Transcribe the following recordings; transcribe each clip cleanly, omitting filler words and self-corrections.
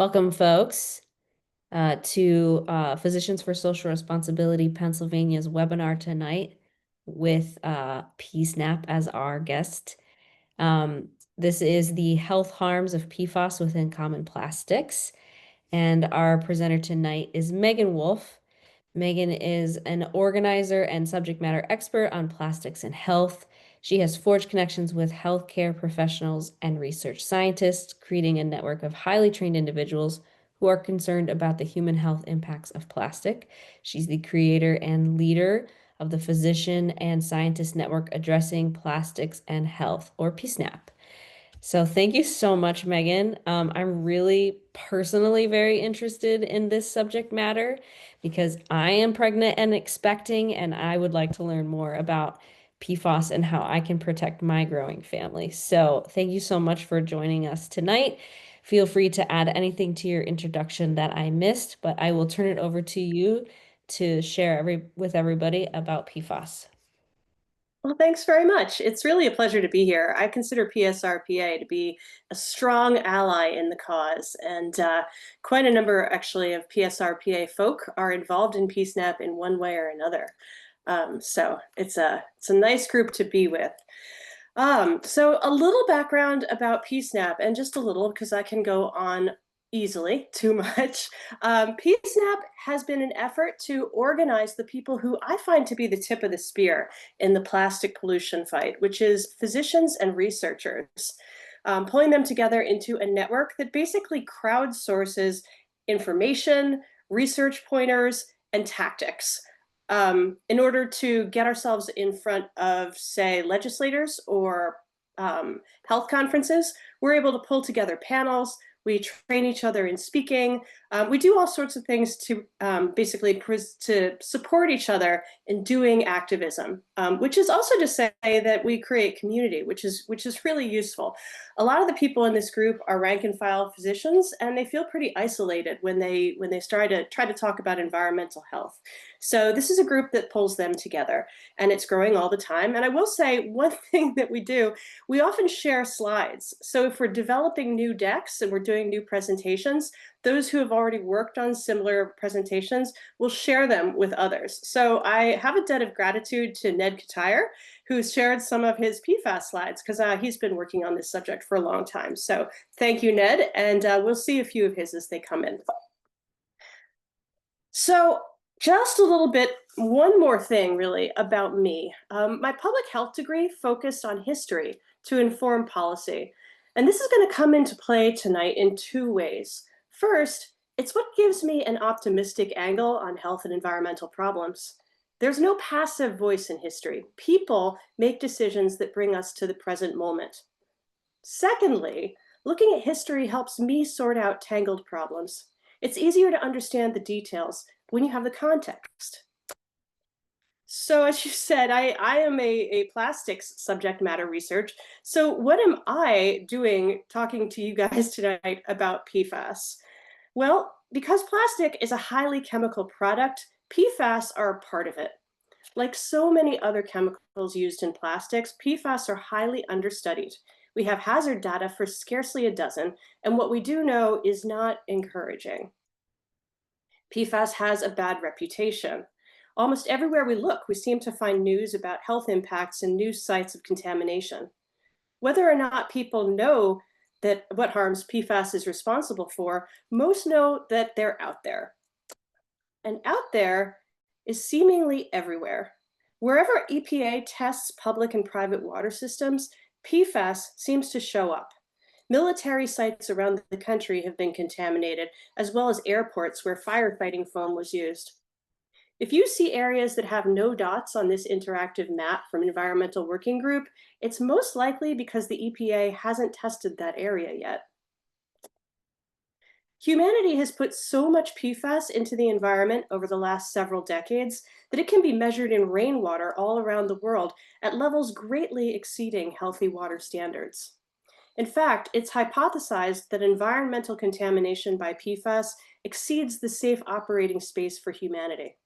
Welcome, folks, to Physicians for Social Responsibility Pennsylvania's webinar tonight with PSNAP as our guest. This is the health harms of PFAS within common plastics. And our presenter tonight is Megan Wolff. Megan is an organizer and subject matter expert on plastics and health. She has forged connections with healthcare professionals and research scientists, creating a network of highly trained individuals who are concerned about the human health impacts of plastic. She's the creator and leader of the Physician and Scientist Network Addressing Plastics and Health, or PSNAP. So thank you so much, Megan. I'm really personally very interested in this subject matter because I am pregnant and expecting, and I would like to learn more about PFAS and how I can protect my growing family. So thank you so much for joining us tonight. Feel free to add anything to your introduction that I missed, but I will turn it over to you to share with everybody about PFAS. Well, thanks very much. It's really a pleasure to be here. I consider PSRPA to be a strong ally in the cause, and quite a number, actually, of PSRPA folk are involved in PSNAP in one way or another. So it's a nice group to be with. So a little background about PSNAP, and just a little because I can go on easily too much. PSNAP has been an effort to organize the people who I find to be the tip of the spear in the plastic pollution fight, which is physicians and researchers, pulling them together into a network that basically crowdsources information, research pointers, and tactics in order to get ourselves in front of, say, legislators or health conferences. We're able to pull together panels. We train each other in speaking. We do all sorts of things to basically to support each other in doing activism, which is also to say that we create community, which is really useful. A lot of the people in this group are rank and file physicians, and they feel pretty isolated when they try to talk about environmental health. So this is a group that pulls them together, and it's growing all the time. And I will say one thing that we do, we often share slides. So if we're developing new decks and we're doing new presentations, those who have already worked on similar presentations will share them with others. So I have a debt of gratitude to Ned Katire, who shared some of his PFAS slides, because he's been working on this subject for a long time. So thank you, Ned, and we'll see a few of his as they come in. So just a little bit, one more thing really about me. My public health degree focused on history to inform policy. And this is going to come into play tonight in two ways. First, it's what gives me an optimistic angle on health and environmental problems. There's no passive voice in history. People make decisions that bring us to the present moment. Secondly, looking at history helps me sort out tangled problems. It's easier to understand the details when you have the context. So as you said, I am a plastics subject matter research. So what am I doing talking to you guys tonight about PFAS? Well, because plastic is a highly chemical product, PFAS are a part of it. Like so many other chemicals used in plastics, PFAS are highly understudied. We have hazard data for scarcely a dozen, and what we do know is not encouraging. PFAS has a bad reputation. Almost everywhere we look, we seem to find news about health impacts and new sites of contamination. Whether or not people know that what harms PFAS is responsible for, most know that they're out there. And out there is seemingly everywhere. Wherever EPA tests public and private water systems, PFAS seems to show up. Military sites around the country have been contaminated, as well as airports where firefighting foam was used. If you see areas that have no dots on this interactive map from Environmental Working Group, it's most likely because the EPA hasn't tested that area yet. Humanity has put so much PFAS into the environment over the last several decades that it can be measured in rainwater all around the world at levels greatly exceeding healthy water standards. In fact, it's hypothesized that environmental contamination by PFAS exceeds the safe operating space for humanity.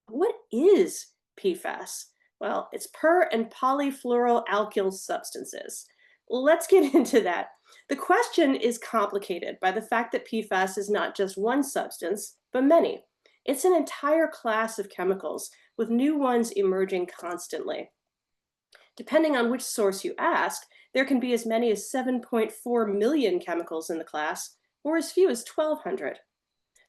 What is PFAS? Well, it's per and polyfluoroalkyl substances. Let's get into that. The question is complicated by the fact that PFAS is not just one substance, but many. It's an entire class of chemicals, with new ones emerging constantly. Depending on which source you ask, there can be as many as 7.4 million chemicals in the class, or as few as 1,200.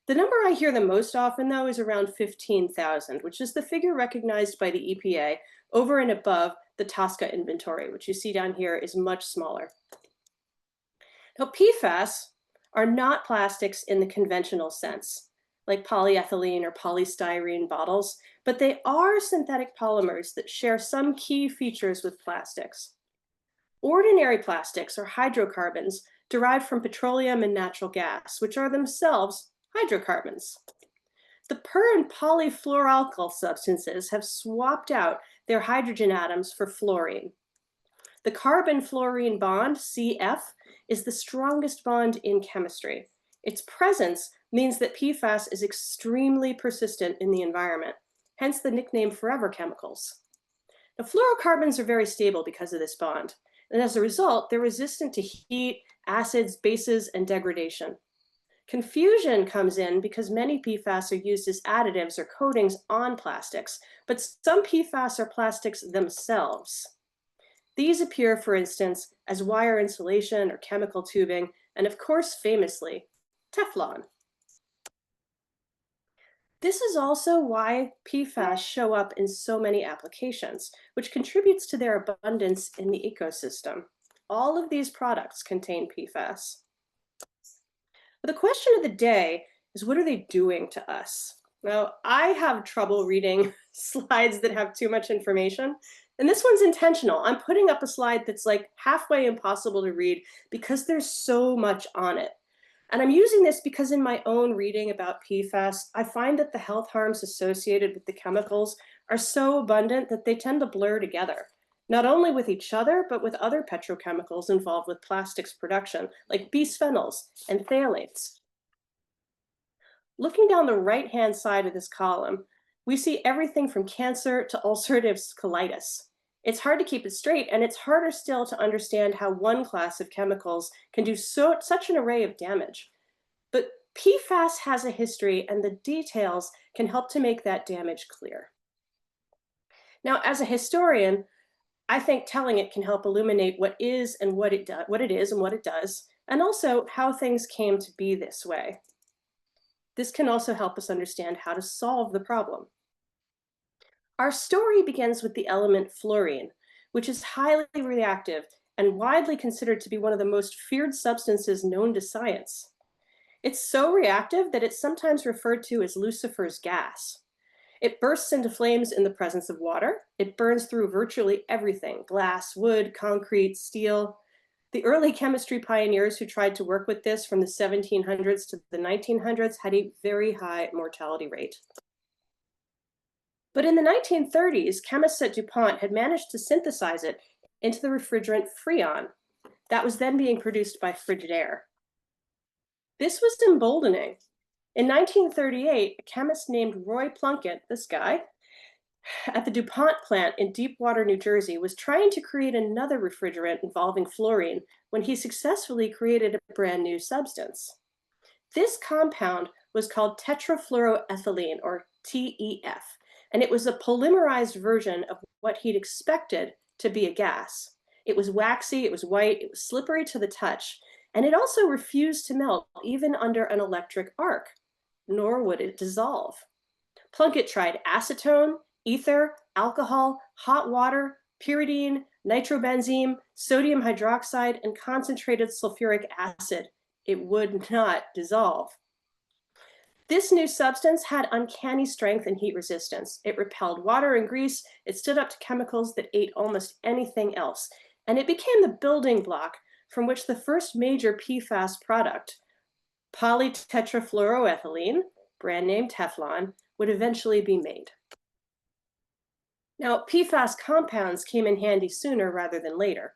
The number I hear the most often, though, is around 15,000, which is the figure recognized by the EPA over and above the TSCA inventory, which you see down here is much smaller. Now, PFAS are not plastics in the conventional sense, like polyethylene or polystyrene bottles, but they are synthetic polymers that share some key features with plastics. Ordinary plastics are hydrocarbons derived from petroleum and natural gas, which are themselves hydrocarbons. The per and polyfluoroalkyl substances have swapped out their hydrogen atoms for fluorine. The carbon-fluorine bond, CF, is the strongest bond in chemistry. Its presence means that PFAS is extremely persistent in the environment, hence the nickname forever chemicals. Now, fluorocarbons are very stable because of this bond, and as a result, they're resistant to heat, acids, bases, and degradation. Confusion comes in because many PFAS are used as additives or coatings on plastics, but some PFAS are plastics themselves. These appear, for instance, as wire insulation or chemical tubing, and of course, famously, Teflon. This is also why PFAS show up in so many applications, which contributes to their abundance in the ecosystem. All of these products contain PFAS. But the question of the day is, what are they doing to us? Now, I have trouble reading slides that have too much information, and this one's intentional. I'm putting up a slide that's like halfway impossible to read because there's so much on it. And I'm using this because in my own reading about PFAS, I find that the health harms associated with the chemicals are so abundant that they tend to blur together, not only with each other, but with other petrochemicals involved with plastics production, like bisphenols and phthalates. Looking down the right-hand side of this column, we see everything from cancer to ulcerative colitis. It's hard to keep it straight, and it's harder still to understand how one class of chemicals can do such an array of damage. But PFAS has a history, and the details can help to make that damage clear. Now, as a historian, I think telling it can help illuminate what is and what it is and what it does, and also how things came to be this way. This can also help us understand how to solve the problem. Our story begins with the element fluorine, which is highly reactive and widely considered to be one of the most feared substances known to science. It's so reactive that it's sometimes referred to as Lucifer's gas. It bursts into flames in the presence of water. It burns through virtually everything: glass, wood, concrete, steel. The early chemistry pioneers who tried to work with this from the 1700s to the 1900s had a very high mortality rate. But in the 1930s, chemists at DuPont had managed to synthesize it into the refrigerant Freon that was then being produced by Frigidaire. This was emboldening. In 1938, a chemist named Roy Plunkett, this guy, at the DuPont plant in Deepwater, New Jersey, was trying to create another refrigerant involving fluorine when he successfully created a brand new substance. This compound was called tetrafluoroethylene, or TEF, and it was a polymerized version of what he'd expected to be a gas. It was waxy, it was white, it was slippery to the touch, and it also refused to melt even under an electric arc, nor would it dissolve. Plunkett tried acetone, ether, alcohol, hot water, pyridine, nitrobenzene, sodium hydroxide, and concentrated sulfuric acid. It would not dissolve. This new substance had uncanny strength and heat resistance. It repelled water and grease. It stood up to chemicals that ate almost anything else. And it became the building block from which the first major PFAS product, polytetrafluoroethylene, brand name Teflon, would eventually be made. Now, PFAS compounds came in handy sooner rather than later.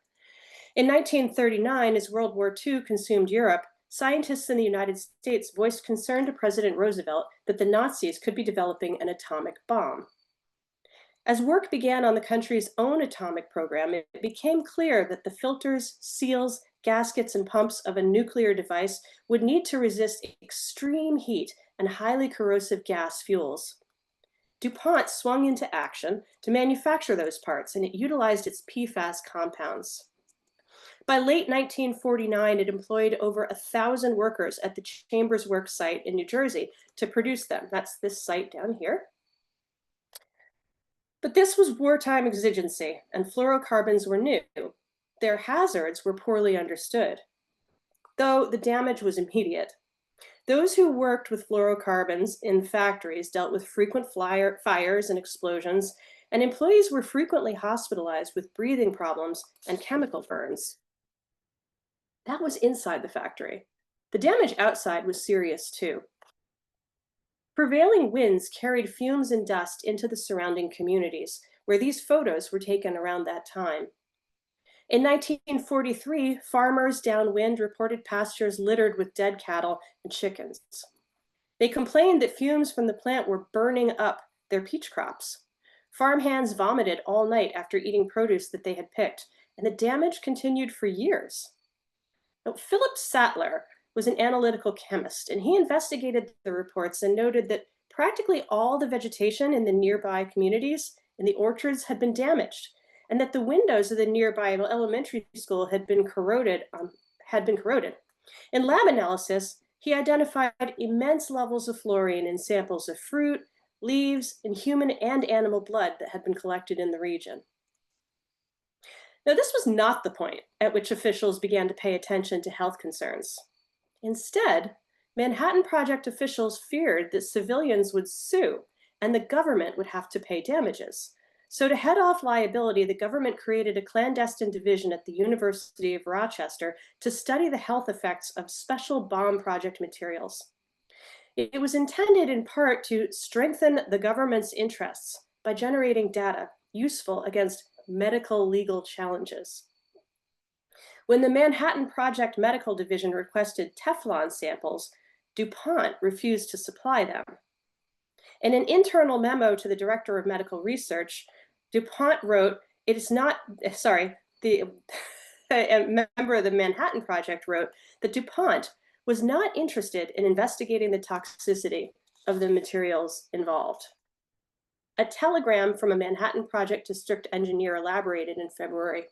In 1939, as World War II consumed Europe, scientists in the United States voiced concern to President Roosevelt that the Nazis could be developing an atomic bomb. As work began on the country's own atomic program, it became clear that the filters, seals, gaskets, and pumps of a nuclear device would need to resist extreme heat and highly corrosive gas fuels. DuPont swung into action to manufacture those parts, and it utilized its PFAS compounds. By late 1949, it employed over 1,000 workers at the Chambers Works site in New Jersey to produce them. That's this site down here. But this was wartime exigency, and fluorocarbons were new. Their hazards were poorly understood, though the damage was immediate. Those who worked with fluorocarbons in factories dealt with frequent fires and explosions, and employees were frequently hospitalized with breathing problems and chemical burns. That was inside the factory. The damage outside was serious too. Prevailing winds carried fumes and dust into the surrounding communities, where these photos were taken around that time. In 1943, farmers downwind reported pastures littered with dead cattle and chickens. They complained that fumes from the plant were burning up their peach crops. Farmhands vomited all night after eating produce that they had picked, and the damage continued for years. Now, Philip Sattler was an analytical chemist, and he investigated the reports and noted that practically all the vegetation in the nearby communities and the orchards had been damaged, and that the windows of the nearby elementary school had been corroded. In lab analysis, he identified immense levels of fluorine in samples of fruit, leaves, and human and animal blood that had been collected in the region. Now, this was not the point at which officials began to pay attention to health concerns. Instead, Manhattan Project officials feared that civilians would sue and the government would have to pay damages. So, to head off liability, the government created a clandestine division at the University of Rochester to study the health effects of special bomb project materials. It was intended in part to strengthen the government's interests by generating data useful against medical legal challenges. When the Manhattan Project Medical Division requested Teflon samples, DuPont refused to supply them. In an internal memo to the Director of Medical Research, DuPont wrote, it is not, sorry, a member of the Manhattan Project wrote that DuPont was not interested in investigating the toxicity of the materials involved. A telegram from a Manhattan Project district engineer elaborated in February.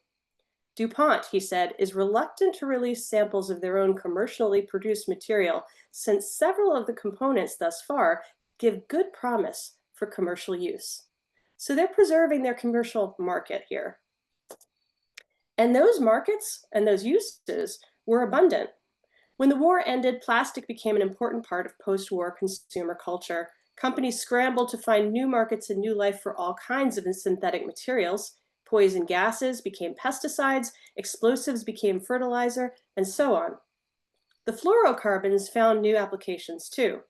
DuPont, he said, is reluctant to release samples of their own commercially produced material since several of the components thus far give good promise for commercial use. So they're preserving their commercial market here. And those markets and those uses were abundant. When the war ended, plastic became an important part of post-war consumer culture. Companies scrambled to find new markets and new life for all kinds of synthetic materials. Poison gases became pesticides, explosives became fertilizer, and so on. The fluorocarbons found new applications too.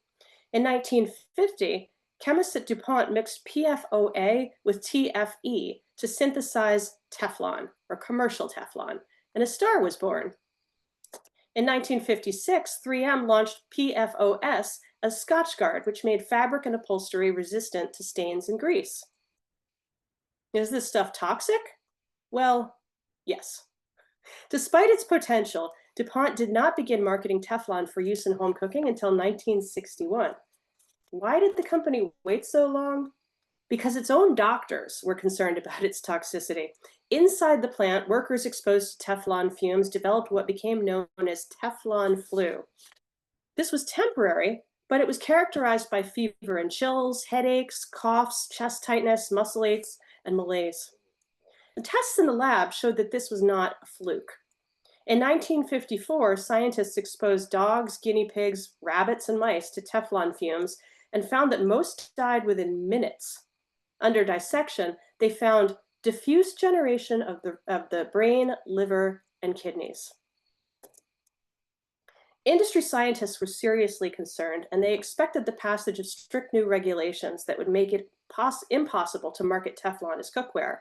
In 1950, chemists at DuPont mixed PFOA with TFE to synthesize Teflon, or commercial Teflon, and a star was born. In 1956, 3M launched PFOS as Scotchgard, which made fabric and upholstery resistant to stains and grease. Is this stuff toxic? Well, yes. Despite its potential, DuPont did not begin marketing Teflon for use in home cooking until 1961. Why did the company wait so long? Because its own doctors were concerned about its toxicity. Inside the plant, workers exposed to Teflon fumes developed what became known as Teflon flu. This was temporary, but it was characterized by fever and chills, headaches, coughs, chest tightness, muscle aches, and malaise. The tests in the lab showed that this was not a fluke. In 1954, scientists exposed dogs, guinea pigs, rabbits, and mice to Teflon fumes and found that most died within minutes. Under dissection, they found diffuse generation of the brain, liver, and kidneys. Industry scientists were seriously concerned, and they expected the passage of strict new regulations that would make it impossible to market Teflon as cookware.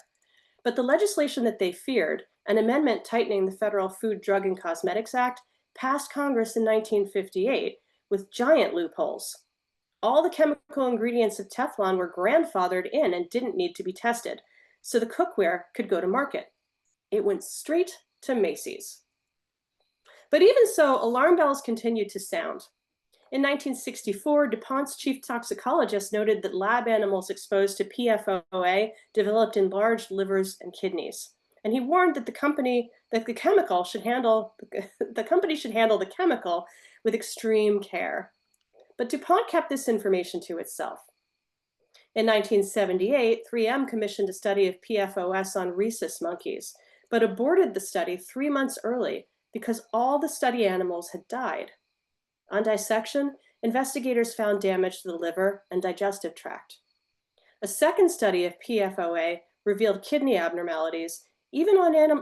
But the legislation that they feared, an amendment tightening the Federal Food, Drug, and Cosmetics Act, passed Congress in 1958 with giant loopholes. All the chemical ingredients of Teflon were grandfathered in and didn't need to be tested, so the cookware could go to market. It went straight to Macy's. But even so, alarm bells continued to sound. In 1964, DuPont's chief toxicologist noted that lab animals exposed to PFOA developed enlarged livers and kidneys. And he warned that the chemical should handle the company should handle the chemical with extreme care. But DuPont kept this information to itself. In 1978, 3M commissioned a study of PFOS on rhesus monkeys, but aborted the study 3 months early because all the study animals had died. On dissection, investigators found damage to the liver and digestive tract. A second study of PFOA revealed kidney abnormalities, even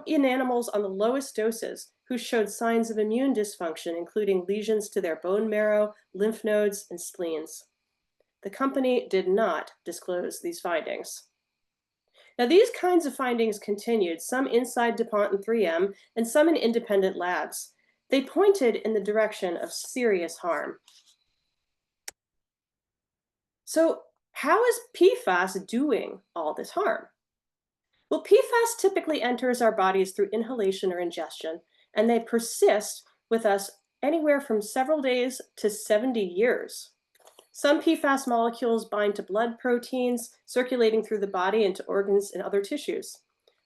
in animals on the lowest doses, who showed signs of immune dysfunction, including lesions to their bone marrow, lymph nodes, and spleens. The company did not disclose these findings. Now, these kinds of findings continued, some inside DuPont and 3M, and some in independent labs. They pointed in the direction of serious harm. So, how is PFAS doing all this harm? Well, PFAS typically enters our bodies through inhalation or ingestion, and they persist with us anywhere from several days to 70 years. Some PFAS molecules bind to blood proteins circulating through the body into organs and other tissues.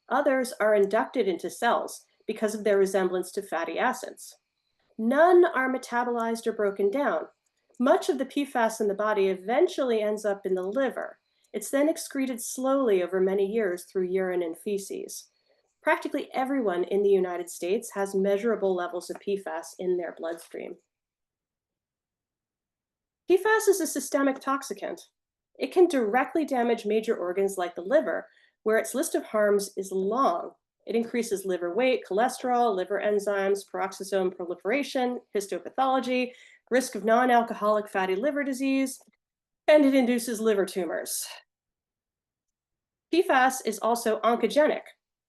Others are inducted into cells because of their resemblance to fatty acids. None are metabolized or broken down. Much of the PFAS in the body eventually ends up in the liver. It's then excreted slowly over many years through urine and feces. Practically everyone in the United States has measurable levels of PFAS in their bloodstream. PFAS is a systemic toxicant. It can directly damage major organs like the liver, where its list of harms is long. It increases liver weight, cholesterol, liver enzymes, peroxisome proliferation, histopathology, risk of non-alcoholic fatty liver disease, and it induces liver tumors. PFAS is also oncogenic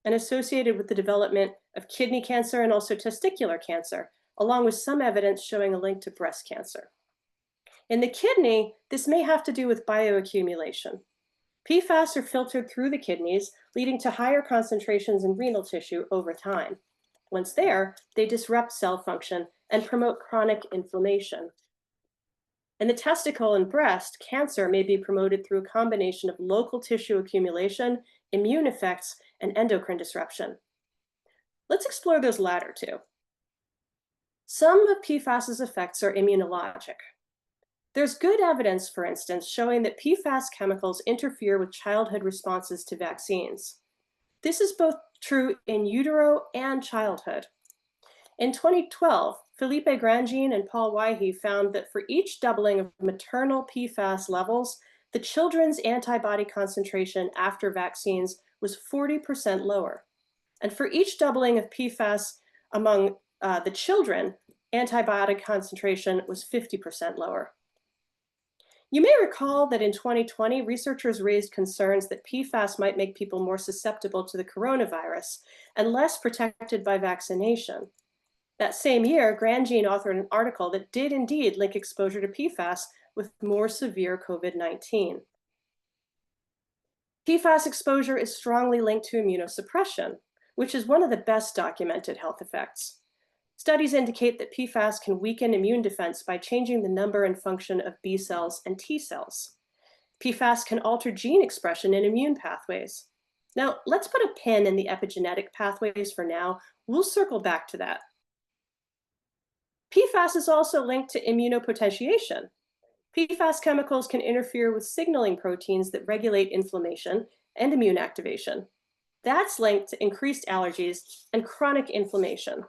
and associated with the development of kidney cancer and also testicular cancer, along with some evidence showing a link to breast cancer. In the kidney, this may have to do with bioaccumulation. PFAS are filtered through the kidneys, leading to higher concentrations in renal tissue over time. Once there, they disrupt cell function and promote chronic inflammation. In the testicle and breast, cancer may be promoted through a combination of local tissue accumulation, immune effects, and endocrine disruption. Let's explore those latter two. Some of PFAS's effects are immunologic. There's good evidence, for instance, showing that PFAS chemicals interfere with childhood responses to vaccines. This is both true in utero and childhood. In 2012, Felipe Grandjean and Paul Wyhe found that for each doubling of maternal PFAS levels, the children's antibody concentration after vaccines was 40% lower. And for each doubling of PFAS among the children, antibiotic concentration was 50% lower. You may recall that in 2020, researchers raised concerns that PFAS might make people more susceptible to the coronavirus and less protected by vaccination. That same year, Grandjean authored an article that did indeed link exposure to PFAS with more severe COVID-19. PFAS exposure is strongly linked to immunosuppression, which is one of the best documented health effects. Studies indicate that PFAS can weaken immune defense by changing the number and function of B cells and T cells. PFAS can alter gene expression in immune pathways. Now, let's put a pin in the epigenetic pathways for now. We'll circle back to that. PFAS is also linked to immunopotentiation. PFAS chemicals can interfere with signaling proteins that regulate inflammation and immune activation. That's linked to increased allergies and chronic inflammation.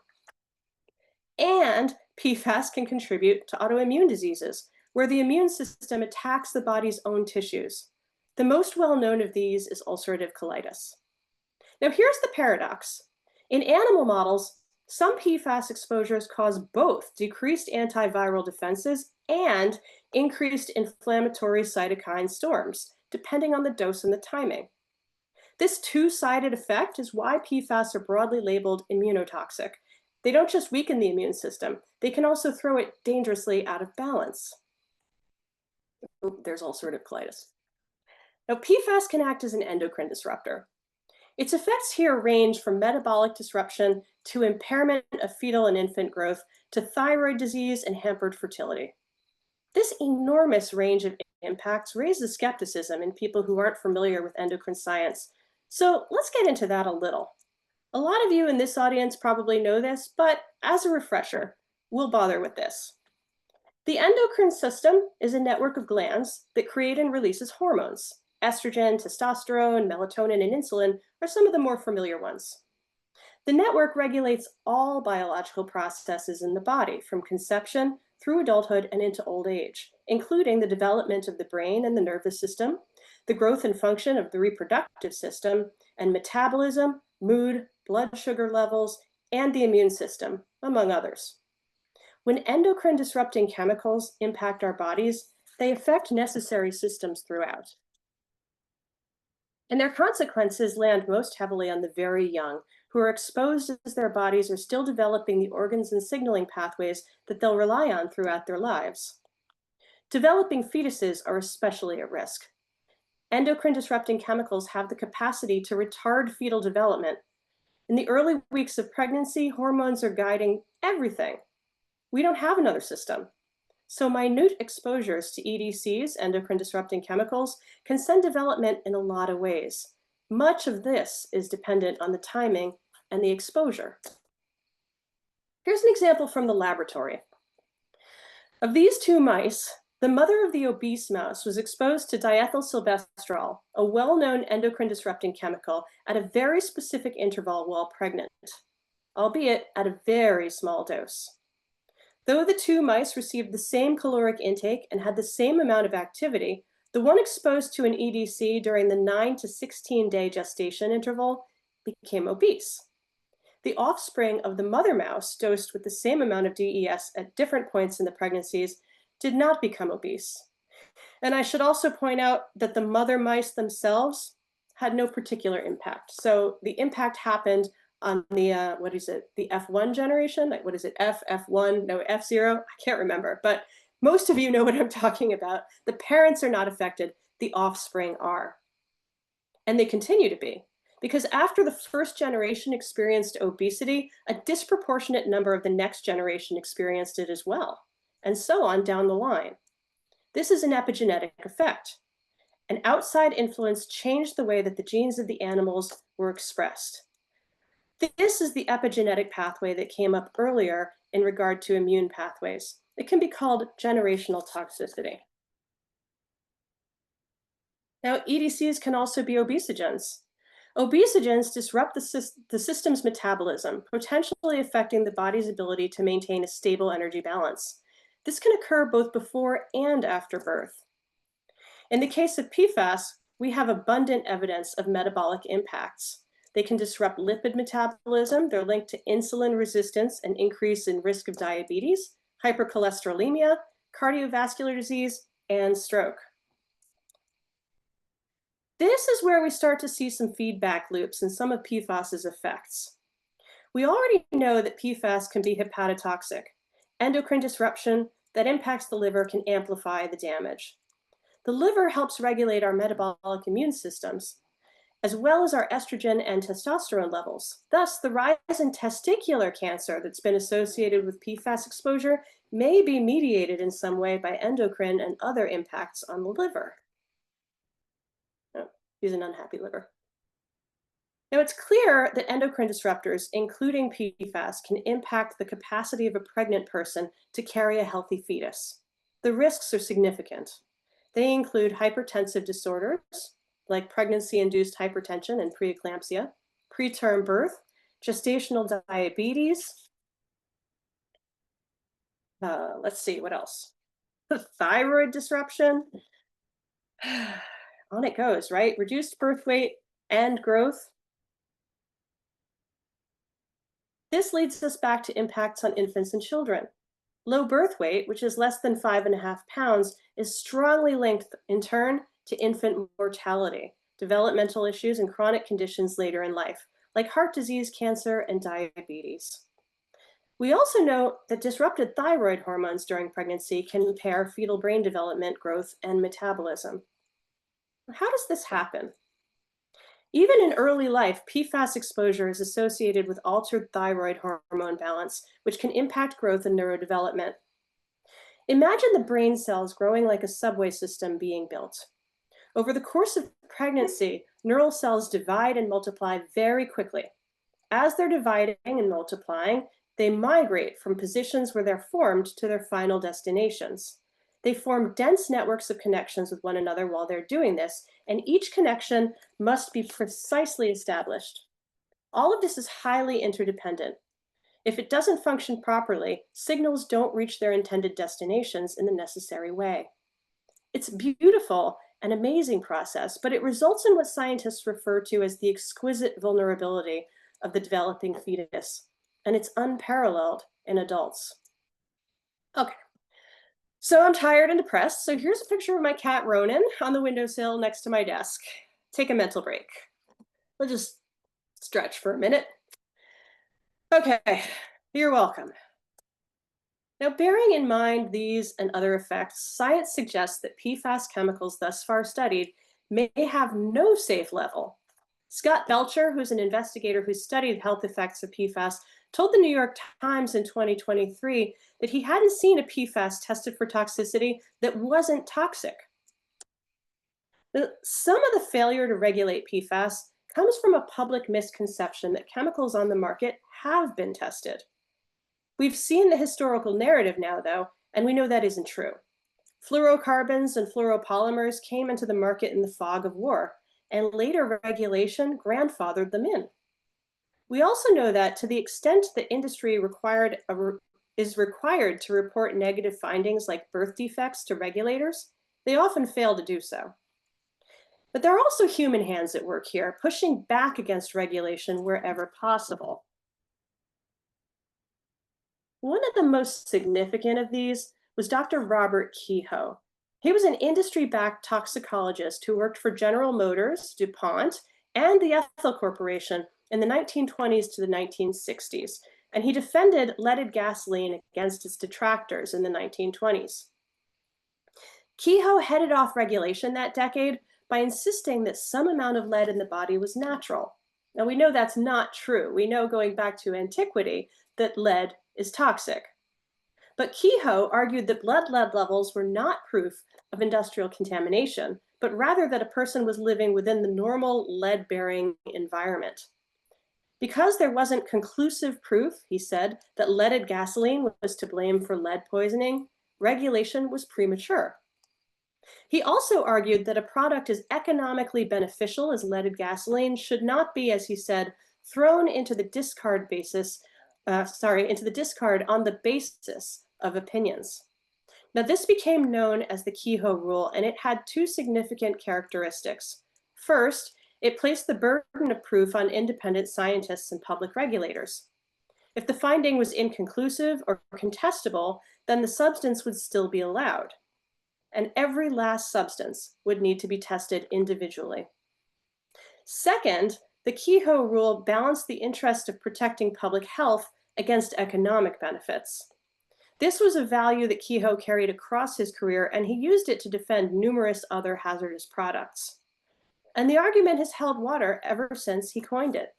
And PFAS can contribute to autoimmune diseases, where the immune system attacks the body's own tissues. The most well-known of these is ulcerative colitis. Now, here's the paradox. In animal models, some PFAS exposures cause both decreased antiviral defenses and increased inflammatory cytokine storms, depending on the dose and the timing. This two-sided effect is why PFAS are broadly labeled immunotoxic. They don't just weaken the immune system, they can also throw it dangerously out of balance. Oh, there's ulcerative colitis. Now, PFAS can act as an endocrine disruptor. Its effects here range from metabolic disruption to impairment of fetal and infant growth to thyroid disease and hampered fertility. This enormous range of impacts raises skepticism in people who aren't familiar with endocrine science. So let's get into that a little. A lot of you in this audience probably know this, but as a refresher, we'll bother with this. The endocrine system is a network of glands that create and releases hormones. Estrogen, testosterone, melatonin, and insulin are some of the more familiar ones. The network regulates all biological processes in the body from conception through adulthood and into old age, including the development of the brain and the nervous system, the growth and function of the reproductive system, and metabolism, mood, blood sugar levels, and the immune system, among others. When endocrine disrupting chemicals impact our bodies, they affect necessary systems throughout. And their consequences land most heavily on the very young, who are exposed as their bodies are still developing the organs and signaling pathways that they'll rely on throughout their lives. Developing fetuses are especially at risk. Endocrine disrupting chemicals have the capacity to retard fetal development. In the early weeks of pregnancy, hormones are guiding everything. We don't have another system. So minute exposures to EDCs, endocrine disrupting chemicals, can send development in a lot of ways. Much of this is dependent on the timing and the exposure. Here's an example from the laboratory. Of these two mice, the mother of the obese mouse was exposed to diethylstilbestrol, a well-known endocrine disrupting chemical, at a very specific interval while pregnant, albeit at a very small dose. Though the two mice received the same caloric intake and had the same amount of activity, the one exposed to an EDC during the 9 to 16-day gestation interval became obese. The offspring of the mother mouse dosed with the same amount of DES at different points in the pregnancies did not become obese. And I should also point out that the mother mice themselves had no particular impact. So the impact happened on the, the F1 generation? Like, what is it, F1, no, F0? I can't remember, but most of you know what I'm talking about. The parents are not affected, the offspring are. And they continue to be, because after the first generation experienced obesity, a disproportionate number of the next generation experienced it as well, and so on down the line. This is an epigenetic effect. An outside influence changed the way that the genes of the animals were expressed. This is the epigenetic pathway that came up earlier in regard to immune pathways. It can be called generational toxicity. Now, EDCs can also be obesogens. Obesogens disrupt the system's metabolism, potentially affecting the body's ability to maintain a stable energy balance. This can occur both before and after birth. In the case of PFAS, we have abundant evidence of metabolic impacts. They can disrupt lipid metabolism. They're linked to insulin resistance and increase in risk of diabetes, hypercholesterolemia, cardiovascular disease, and stroke. This is where we start to see some feedback loops in some of PFAS's effects. We already know that PFAS can be hepatotoxic. Endocrine disruption that impacts the liver can amplify the damage. The liver helps regulate our metabolic immune systems, as well as our estrogen and testosterone levels. Thus, the rise in testicular cancer that's been associated with PFAS exposure may be mediated in some way by endocrine and other impacts on the liver. Oh, he's an unhappy liver. Now, it's clear that endocrine disruptors, including PFAS, can impact the capacity of a pregnant person to carry a healthy fetus. The risks are significant. They include hypertensive disorders, like pregnancy-induced hypertension and preeclampsia, preterm birth, gestational diabetes. Let's see, what else? Thyroid disruption. On it goes, right? Reduced birth weight and growth. This leads us back to impacts on infants and children. Low birth weight, which is less than 5.5 pounds, is strongly linked in turn to infant mortality, developmental issues, and chronic conditions later in life, like heart disease, cancer, and diabetes. We also know that disrupted thyroid hormones during pregnancy can impair fetal brain development, growth, and metabolism. How does this happen? Even in early life, PFAS exposure is associated with altered thyroid hormone balance, which can impact growth and neurodevelopment. Imagine the brain cells growing like a subway system being built. Over the course of pregnancy, neural cells divide and multiply very quickly. As they're dividing and multiplying, they migrate from positions where they're formed to their final destinations. They form dense networks of connections with one another while they're doing this, and each connection must be precisely established. All of this is highly interdependent. If it doesn't function properly, signals don't reach their intended destinations in the necessary way. It's a beautiful and amazing process, but it results in what scientists refer to as the exquisite vulnerability of the developing fetus, and it's unparalleled in adults. Okay, so I'm tired and depressed, so here's a picture of my cat Ronan on the windowsill next to my desk. Take a mental break. We'll just stretch for a minute. Okay, you're welcome. Now, bearing in mind these and other effects, science suggests that PFAS chemicals thus far studied may have no safe level. Scott Belcher, who's an investigator who studied health effects of PFAS, told the New York Times in 2023 that he hadn't seen a PFAS tested for toxicity that wasn't toxic. Some of the failure to regulate PFAS comes from a public misconception that chemicals on the market have been tested. We've seen the historical narrative now, though, and we know that isn't true. Fluorocarbons and fluoropolymers came into the market in the fog of war, and later regulation grandfathered them in. We also know that to the extent the industry is required to report negative findings like birth defects to regulators, they often fail to do so. But there are also human hands at work here, pushing back against regulation wherever possible. One of the most significant of these was Dr. Robert Kehoe. He was an industry-backed toxicologist who worked for General Motors, DuPont, and the Ethel Corporation in the 1920s to the 1960s, and he defended leaded gasoline against its detractors in the 1920s. Kehoe headed off regulation that decade by insisting that some amount of lead in the body was natural. Now, we know that's not true. We know, going back to antiquity, that lead is toxic. But Kehoe argued that blood lead levels were not proof of industrial contamination, but rather that a person was living within the normal lead-bearing environment. Because there wasn't conclusive proof, he said, that leaded gasoline was to blame for lead poisoning, regulation was premature. He also argued that a product as economically beneficial as leaded gasoline should not be, as he said, thrown into the discard on the basis of opinions. Now, this became known as the Kehoe Rule, and it had two significant characteristics. First, it placed the burden of proof on independent scientists and public regulators. If the finding was inconclusive or contestable, then the substance would still be allowed, and every last substance would need to be tested individually. Second, the Kehoe Rule balanced the interest of protecting public health against economic benefits. This was a value that Kehoe carried across his career, and he used it to defend numerous other hazardous products. And the argument has held water ever since he coined it.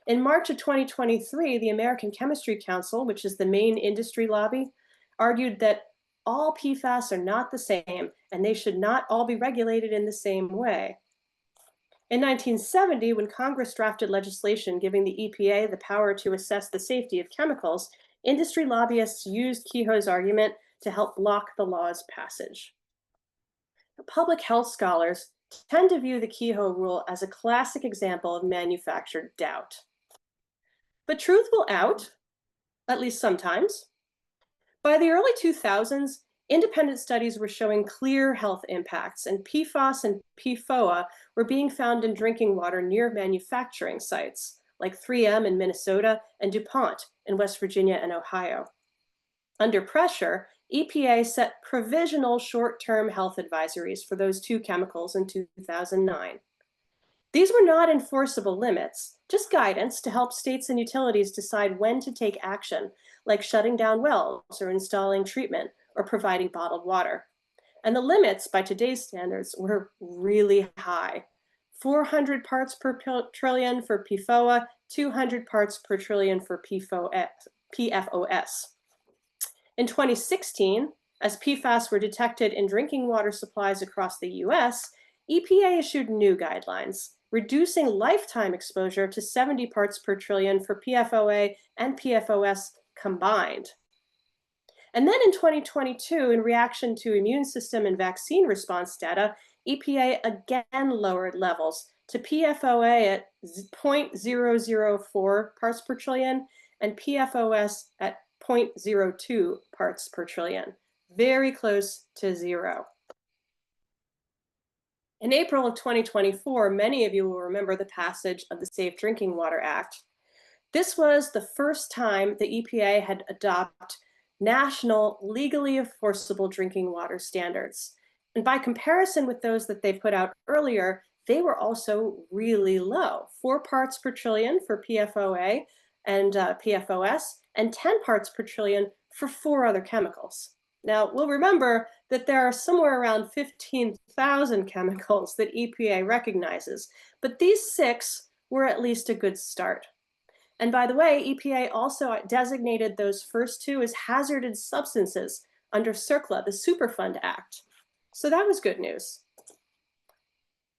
In March of 2023, the American Chemistry Council, which is the main industry lobby, argued that all PFAS are not the same, and they should not all be regulated in the same way. In 1970, when Congress drafted legislation giving the EPA the power to assess the safety of chemicals, industry lobbyists used Kehoe's argument to help block the law's passage. Public health scholars tend to view the Kehoe Rule as a classic example of manufactured doubt. But truth will out, at least sometimes. By the early 2000s, independent studies were showing clear health impacts, and PFAS and PFOA were being found in drinking water near manufacturing sites, like 3M in Minnesota and DuPont in West Virginia and Ohio. Under pressure, EPA set provisional short-term health advisories for those two chemicals in 2009. These were not enforceable limits, just guidance to help states and utilities decide when to take action, like shutting down wells or installing treatment or providing bottled water. And the limits, by today's standards, were really high. 400 parts per trillion for PFOA, 200 parts per trillion for PFOS. In 2016, as PFAS were detected in drinking water supplies across the US, EPA issued new guidelines, reducing lifetime exposure to 70 parts per trillion for PFOA and PFOS combined. And then in 2022, in reaction to immune system and vaccine response data, EPA again lowered levels to PFOA at 0.004 parts per trillion and PFOS at zero point zero 0.02 parts per trillion, very close to zero. In April of 2024, many of you will remember the passage of the Safe Drinking Water Act. This was the first time the EPA had adopted national, legally enforceable drinking water standards. And by comparison with those that they put out earlier, they were also really low, 4 parts per trillion for PFOA and PFOS, and 10 parts per trillion for 4 other chemicals. Now, we'll remember that there are somewhere around 15,000 chemicals that EPA recognizes, but these 6 were at least a good start. And by the way, EPA also designated those first 2 as hazardous substances under CERCLA, the Superfund Act. So that was good news.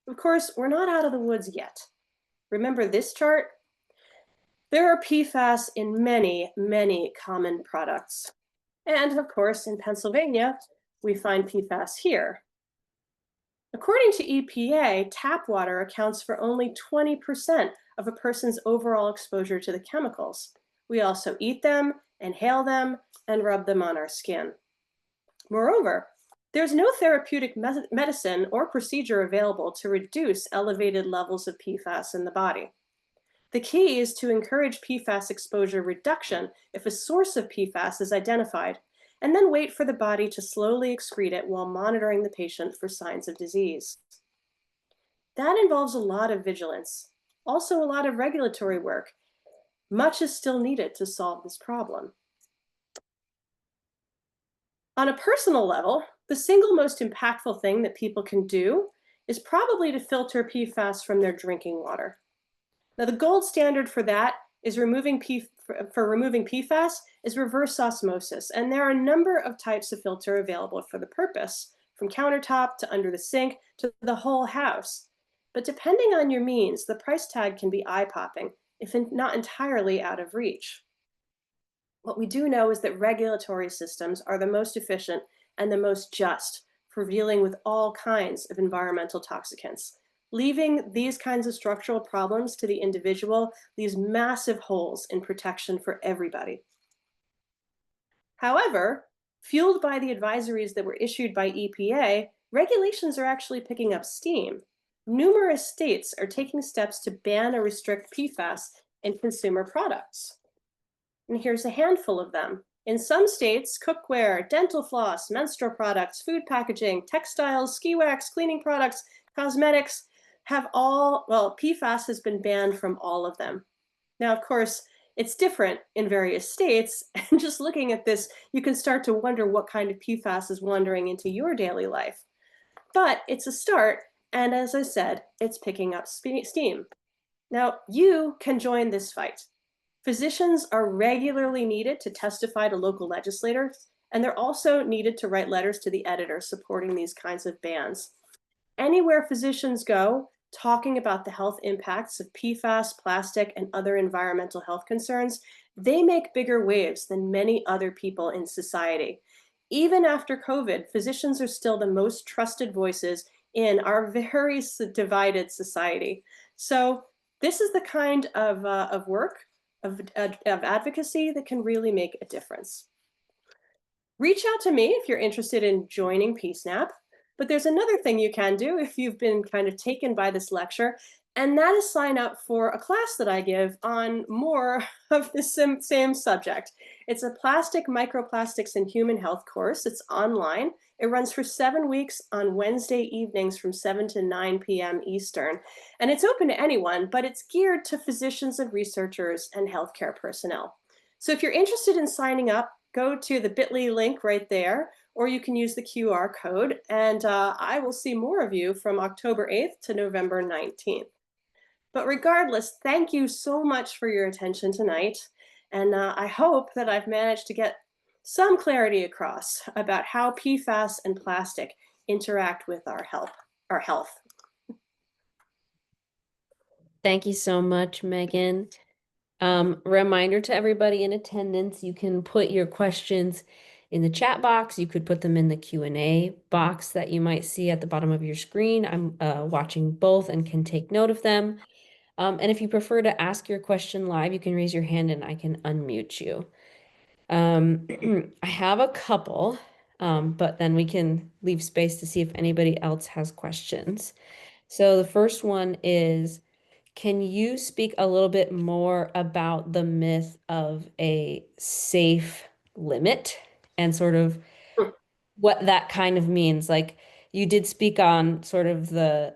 Of course, we're not out of the woods yet. Remember this chart? There are PFAS in many, many common products. And of course, in Pennsylvania, we find PFAS here. According to EPA, tap water accounts for only 20% of a person's overall exposure to the chemicals. We also eat them, inhale them, and rub them on our skin. Moreover, there's no therapeutic medicine or procedure available to reduce elevated levels of PFAS in the body. The key is to encourage PFAS exposure reduction if a source of PFAS is identified, and then wait for the body to slowly excrete it while monitoring the patient for signs of disease. That involves a lot of vigilance, also a lot of regulatory work. Much is still needed to solve this problem. On a personal level, the single most impactful thing that people can do is probably to filter PFAS from their drinking water. Now, the gold standard for that is removing PFAS is reverse osmosis, and there are a number of types of filter available for the purpose, from countertop to under the sink to the whole house. But depending on your means, the price tag can be eye-popping, if not entirely out of reach. What we do know is that regulatory systems are the most efficient and the most just for dealing with all kinds of environmental toxicants. Leaving these kinds of structural problems to the individual leaves massive holes in protection for everybody. However, fueled by the advisories that were issued by EPA, regulations are actually picking up steam. Numerous states are taking steps to ban or restrict PFAS in consumer products. And here's a handful of them. In some states, cookware, dental floss, menstrual products, food packaging, textiles, ski wax, cleaning products, cosmetics, PFAS has been banned from all of them. Now, of course, it's different in various states, and just looking at this, you can start to wonder what kind of PFAS is wandering into your daily life. But it's a start, and as I said, it's picking up steam. Now, you can join this fight. Physicians are regularly needed to testify to local legislators, and they're also needed to write letters to the editor supporting these kinds of bans. Anywhere physicians go, talking about the health impacts of PFAS, plastic, and other environmental health concerns, they make bigger waves than many other people in society. Even after COVID, physicians are still the most trusted voices in our very divided society. So this is the kind of work, of advocacy that can really make a difference. Reach out to me if you're interested in joining PSNAP. But there's another thing you can do if you've been kind of taken by this lecture, and that is sign up for a class that I give on more of the same subject. It's a plastic, microplastics, and human health course. It's online. It runs for 7 weeks on Wednesday evenings from 7 to 9 p.m. Eastern. And it's open to anyone, but it's geared to physicians and researchers and healthcare personnel. So if you're interested in signing up, go to the bit.ly link right there, or you can use the QR code, and I will see more of you from October 8th to November 19th. But regardless, thank you so much for your attention tonight. And I hope that I've managed to get some clarity across about how PFAS and plastic interact with our health. Our health. Thank you so much, Megan. Reminder to everybody in attendance, you can put your questions in the chat box. You could put them in the Q&A box that you might see at the bottom of your screen. I'm watching both and can take note of them. And if you prefer to ask your question live, you can raise your hand and I can unmute you. I have a couple, but then we can leave space to see if anybody else has questions. So the first one is, can you speak a little bit more about the myth of a safe limit and sort of what that kind of means? Like you did speak on sort of the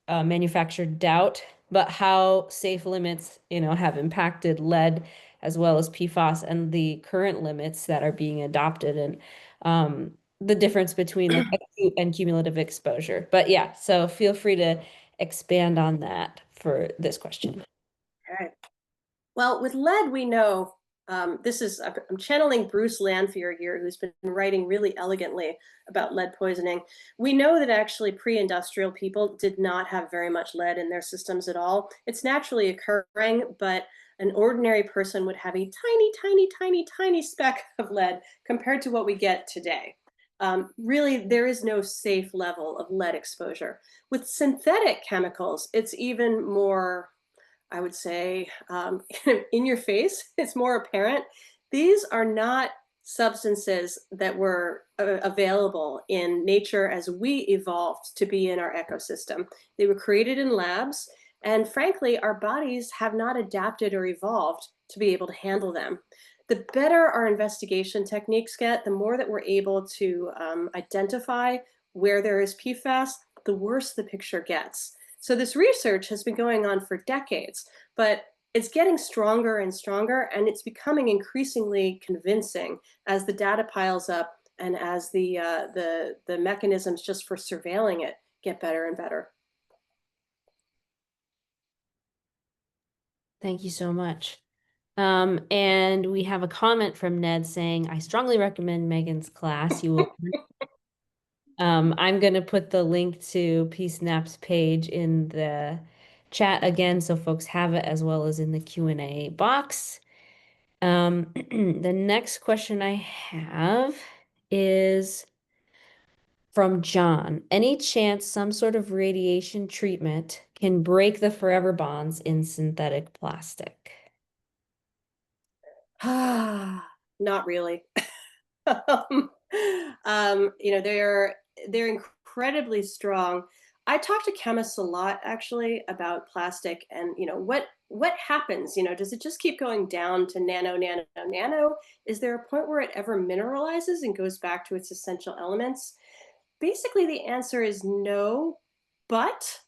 manufactured doubt, but how safe limits, have impacted lead as well as PFAS and the current limits that are being adopted and the difference between like acute and cumulative exposure. But yeah, so feel free to expand on that for this question. Okay. Well, with lead, we know I'm channeling Bruce Lanphier here, who's been writing really elegantly about lead poisoning. We know that actually pre-industrial people did not have very much lead in their systems at all. It's naturally occurring, but an ordinary person would have a tiny, tiny, tiny, tiny speck of lead compared to what we get today. Really, there is no safe level of lead exposure. With synthetic chemicals, it's even more, I would say, in your face. It's more apparent. These are not substances that were available in nature as we evolved to be in our ecosystem. They were created in labs, and frankly, our bodies have not adapted or evolved to be able to handle them. The better our investigation techniques get, the more that we're able to identify where there is PFAS, the worse the picture gets. So this research has been going on for decades, but it's getting stronger and stronger, and it's becoming increasingly convincing as the data piles up and as the mechanisms just for surveilling it get better and better. Thank you so much. And we have a comment from Ned saying, I strongly recommend Megan's class. You will. I'm going to put the link to PSNAP's page in the chat again, so folks have it as well as in the Q&A box. The next question I have is from John. Any chance some sort of radiation treatment can break the forever bonds in synthetic plastic? Not really. um, they're incredibly strong. I talk to chemists a lot actually about plastic and what happens. Does it just keep going down to nano, nano, nano? Is there a point where it ever mineralizes and goes back to its essential elements? Basically, the answer is no, but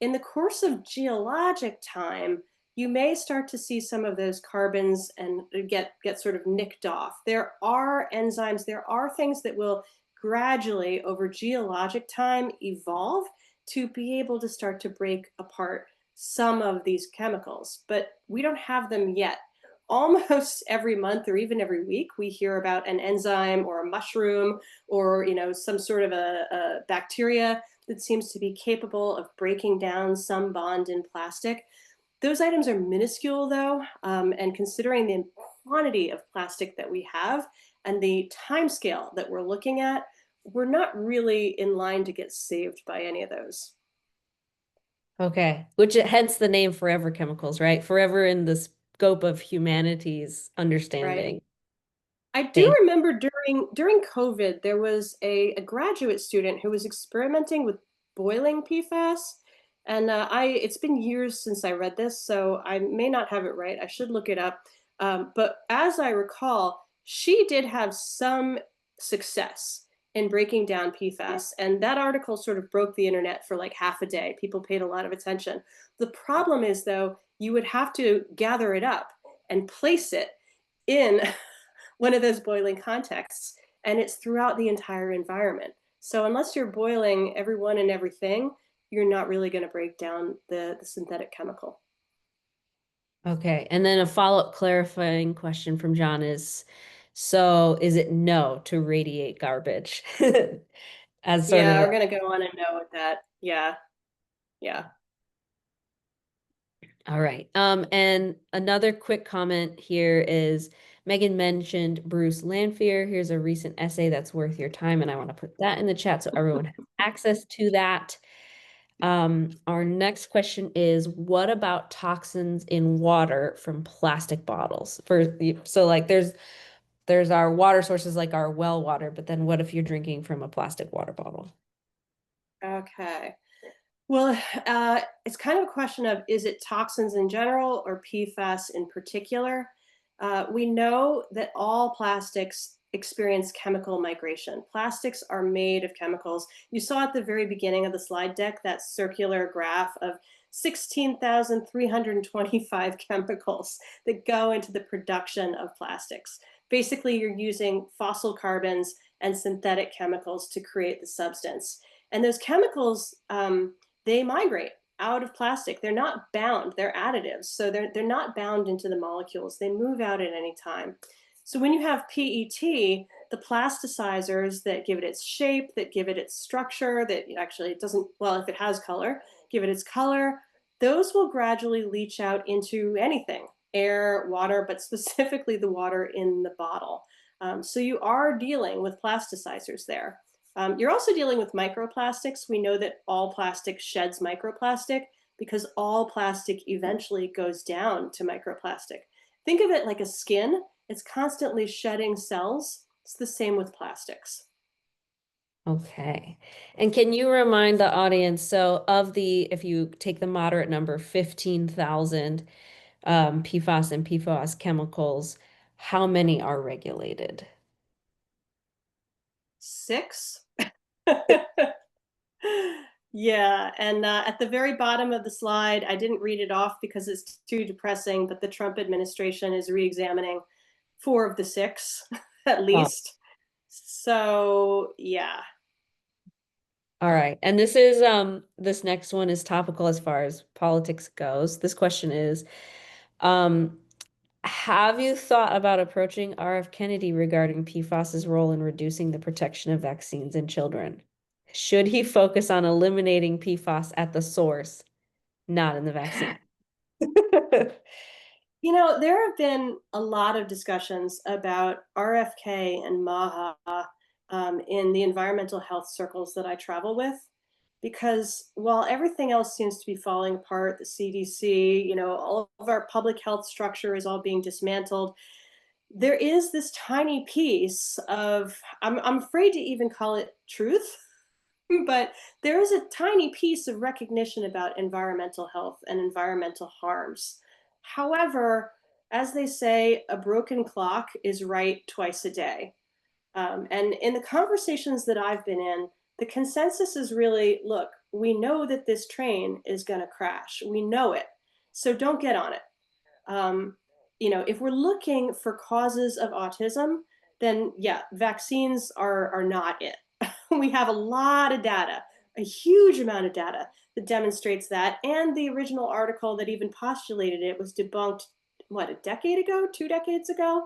in the course of geologic time, you may start to see some of those carbons and get sort of nicked off. There are enzymes, there are things that will gradually over geologic time evolve to be able to start to break apart some of these chemicals, but we don't have them yet. Almost every month or even every week, we hear about an enzyme or a mushroom or some sort of a bacteria that seems to be capable of breaking down some bond in plastic. Those items are minuscule though, and considering the quantity of plastic that we have and the time scale that we're looking at, we're not really in line to get saved by any of those. Okay, which hence the name Forever Chemicals, right? Forever in the scope of humanity's Right. understanding. I do Thank remember during COVID, there was a graduate student who was experimenting with boiling PFAS. And it's been years since I read this, so I may not have it right. I should look it up. But as I recall, she did have some success in breaking down PFAS. And that article sort of broke the internet for like half a day. People paid a lot of attention. The problem is, though, you would have to gather it up and place it in one of those boiling contexts, and it's throughout the entire environment. So unless you're boiling everyone and everything, you're not really going to break down the synthetic chemical. Okay. And then a follow-up clarifying question from John is, so is it no to radiate garbage? As sort of Yeah, a, we're going to go on and know with that. Yeah, yeah. all right. And another quick comment here is Megan mentioned Bruce Lanphier. Here's a recent essay that's worth your time, and I want to put that in the chat so everyone has access to that. Our next question is, what about toxins in water from plastic bottles? So like there's our water sources like our well water, but then what if you're drinking from a plastic water bottle? Okay. Well, it's kind of a question of, is it toxins in general or PFAS in particular? We know that all plastics experience chemical migration. Plastics are made of chemicals. You saw at the very beginning of the slide deck that circular graph of 16,325 chemicals that go into the production of plastics. Basically, you're using fossil carbons and synthetic chemicals to create the substance. And those chemicals, they migrate out of plastic. They're not bound, they're additives. So they're not bound into the molecules. They move out at any time. So when you have PET, the plasticizers that give it its shape, that give it its structure, that actually it doesn't, well, if it has color, give it its color, those will gradually leach out into anything, air, water, but specifically the water in the bottle. So you are dealing with plasticizers there. You're also dealing with microplastics. We know that all plastic sheds microplastic because all plastic eventually goes down to microplastic. Think of it like a skin. It's constantly shedding cells. It's the same with plastics. Okay. And can you remind the audience, so of the, if you take the moderate number, 15,000 PFAS and PFOS chemicals, how many are regulated? 6. Yeah, and at the very bottom of the slide, I didn't read it off because it's too depressing, but the Trump administration is re-examining 4 of the 6 at Oh, least. So, yeah. all right. And this is this next one is topical as far as politics goes. This question is, um, have you thought about approaching RF Kennedy regarding PFAS's role in reducing the protection of vaccines in children? Should he focus on eliminating PFAS at the source, not in the vaccine? You know, there have been a lot of discussions about RFK and MAHA in the environmental health circles that I travel with, because while everything else seems to be falling apart, the CDC, you know, all of our public health structure is all being dismantled. There is this tiny piece of, I'm afraid to even call it truth, but there is a tiny piece of recognition about environmental health and environmental harms. However, as they say, a broken clock is right twice a day. And in the conversations that I've been in, the consensus is really, look, we know that this train is going to crash. We know it. So don't get on it. Um, you know, if we're looking for causes of autism, then yeah, vaccines are not it. We have a lot of data, a huge amount of data that demonstrates that. And the original article that even postulated it was debunked, what, a decade ago, 2 decades ago?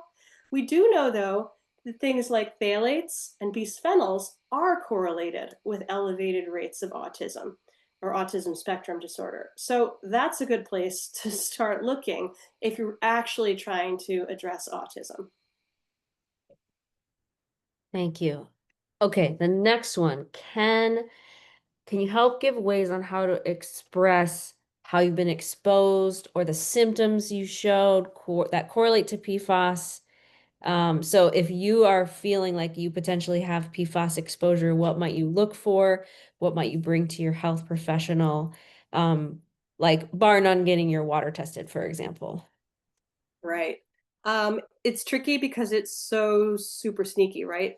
We do know, though, that things like phthalates and bisphenols are correlated with elevated rates of autism or autism spectrum disorder. So that's a good place to start looking if you're actually trying to address autism. Thank you. Okay, the next one. Can you help give ways on how to express how you've been exposed or the symptoms you showed that correlate to PFAS? So if you are feeling like you potentially have PFAS exposure, what might you look for? What might you bring to your health professional? Um, like bar none getting your water tested, for example. Right. It's tricky because it's so super sneaky, right?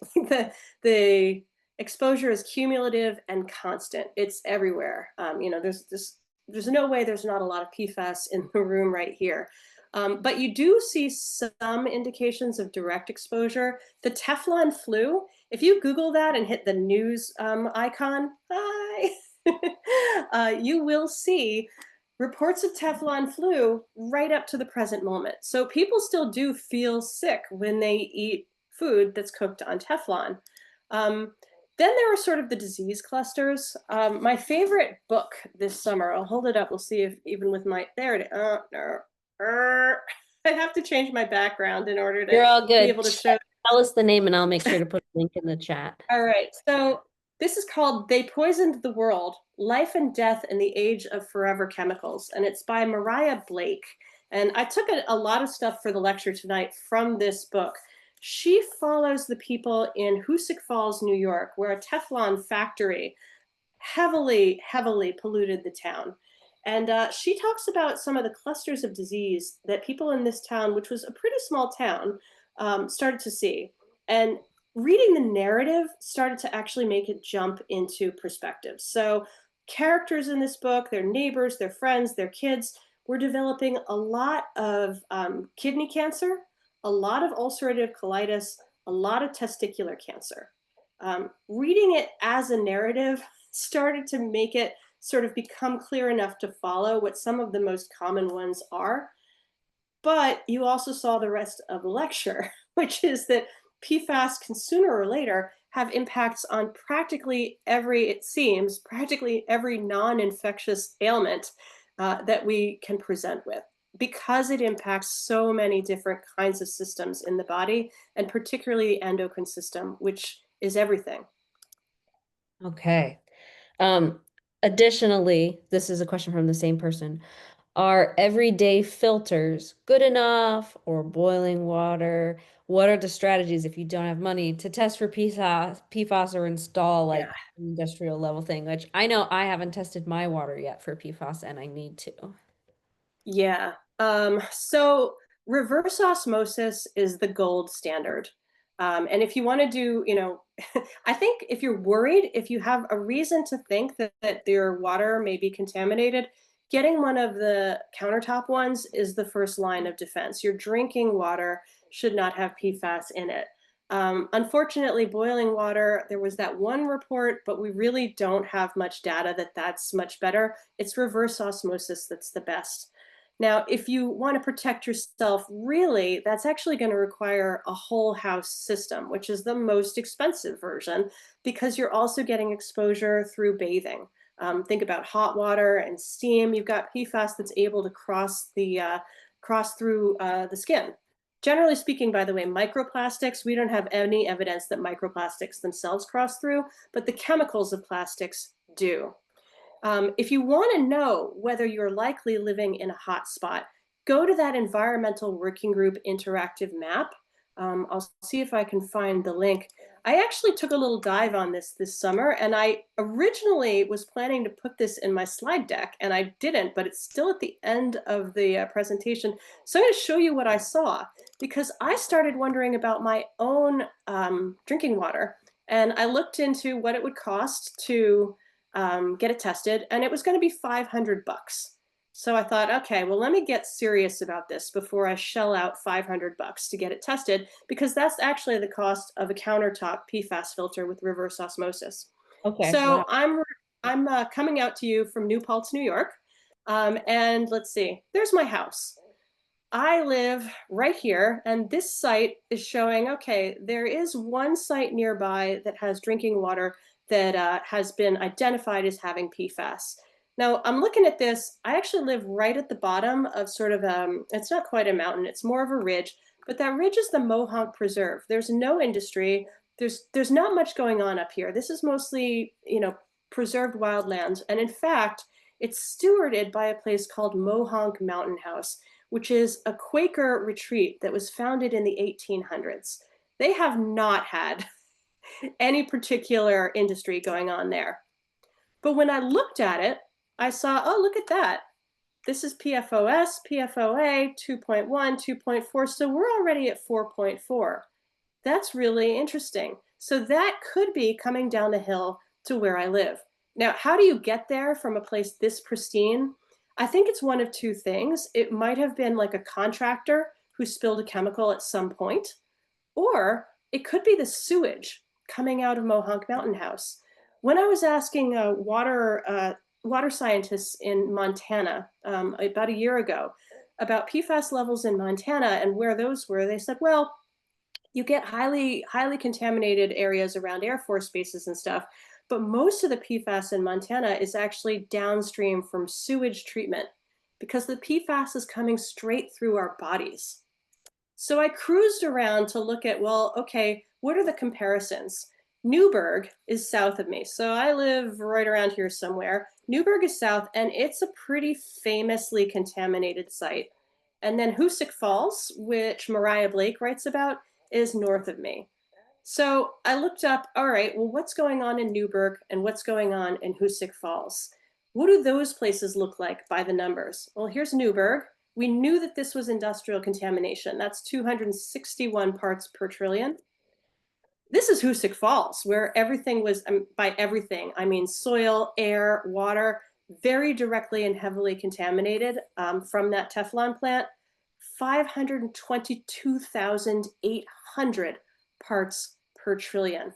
The exposure is cumulative and constant. It's everywhere. You know, there's no way there's not a lot of PFAS in the room right here. But you do see some indications of direct exposure. The Teflon flu, if you Google that and hit the news icon, hi, you will see reports of Teflon flu right up to the present moment. So people still do feel sick when they eat food that's cooked on Teflon. Um, then there are sort of the disease clusters. My favorite book this summer, I'll hold it up, we'll see if even with my, there it is. No, I have to change my background in order to You're all be good. able to show. Tell us the name and I'll make sure to put a link in the chat. All right. So this is called They Poisoned the World, Life and Death in the Age of Forever Chemicals. And it's by Mariah Blake. And I took a lot of stuff for the lecture tonight from this book. She follows the people in Hoosick Falls, New York, where a Teflon factory heavily polluted the town. And she talks about some of the clusters of disease that people in this town, which was a pretty small town, started to see. And reading the narrative started to actually make it jump into perspective. So characters in this book, their neighbors, their friends, their kids, were developing a lot of kidney cancer, a lot of ulcerative colitis, a lot of testicular cancer. Reading it as a narrative started to make it sort of become clear enough to follow what some of the most common ones are. But you also saw the rest of the lecture, which is that PFAS can sooner or later have impacts on practically every, it seems, practically every non-infectious ailment that we can present with, because it impacts so many different kinds of systems in the body, and particularly the endocrine system, which is everything. Okay. Um, Additionally, this is a question from the same person. Are everyday filters good enough or boiling water? What are the strategies if you don't have money to test for PFAS or install Yeah. like industrial level thing, which I know I haven't tested my water yet for PFAS and I need to. Yeah. So reverse osmosis is the gold standard. And if you want to do, I think if you're worried, if you have a reason to think that your water may be contaminated, getting one of the countertop ones is the first line of defense. Your drinking water should not have PFAS in it. Unfortunately, boiling water, there was that one report, but we really don't have much data that that's much better. It's reverse osmosis that's the best. Now, if you want to protect yourself, really, that's actually going to require a whole house system, which is the most expensive version, because you're also getting exposure through bathing. Think about hot water and steam. You've got PFAS that's able to cross through the skin. Generally speaking, by the way, microplastics, we don't have any evidence that microplastics themselves cross through, but the chemicals of plastics do. If you want to know whether you're likely living in a hot spot, go to that environmental working group interactive map. I'll see if I can find the link. I actually took a little dive on this summer, and I originally was planning to put this in my slide deck, and I didn't, but it's still at the end of the presentation. So I'm going to show you what I saw, because I started wondering about my own drinking water, and I looked into what it would cost to get it tested, and it was going to be 500 bucks. So I thought, okay, well, let me get serious about this before I shell out 500 bucks to get it tested, because that's actually the cost of a countertop PFAS filter with reverse osmosis. Okay, So wow. I'm coming out to you from New Paltz, New York, and let's see. There's my house. I live right here, and this site is showing, okay, there is one site nearby that has drinking water that has been identified as having PFAS. Now, I'm looking at this. I actually live right at the bottom of sort of, it's not quite a mountain, it's more of a ridge, but that ridge is the Mohonk Preserve. There's no industry. There's not much going on up here. This is mostly, preserved wildlands. And in fact, it's stewarded by a place called Mohonk Mountain House, which is a Quaker retreat that was founded in the 1800s. They have not had any particular industry going on there. But when I looked at it, I saw, oh, look at that. This is PFOS, PFOA, 2.1, 2.4. So we're already at 4.4. That's really interesting. So that could be coming down the hill to where I live. Now, how do you get there from a place this pristine? I think it's one of two things. It might have been like a contractor who spilled a chemical at some point, or it could be the sewage coming out of Mohonk Mountain House. When I was asking water scientists in Montana about a year ago about PFAS levels in Montana and where those were, they said, well, you get highly contaminated areas around Air Force bases and stuff, but most of the PFAS in Montana is actually downstream from sewage treatment because the PFAS is coming straight through our bodies. So I cruised around to look at, well, okay, what are the comparisons? Newburgh is south of me. So I live right around here somewhere. Newburgh is south, and it's a pretty famously contaminated site. And then Hoosick Falls, which Mariah Blake writes about, is north of me. So I looked up, all right, well, what's going on in Newburgh and what's going on in Hoosick Falls? What do those places look like by the numbers? Well, here's Newburgh. We knew that this was industrial contamination. That's 261 parts per trillion. This is Hoosick Falls, where everything was, by everything, I mean soil, air, water, very directly and heavily contaminated from that Teflon plant. 522,800 parts per trillion.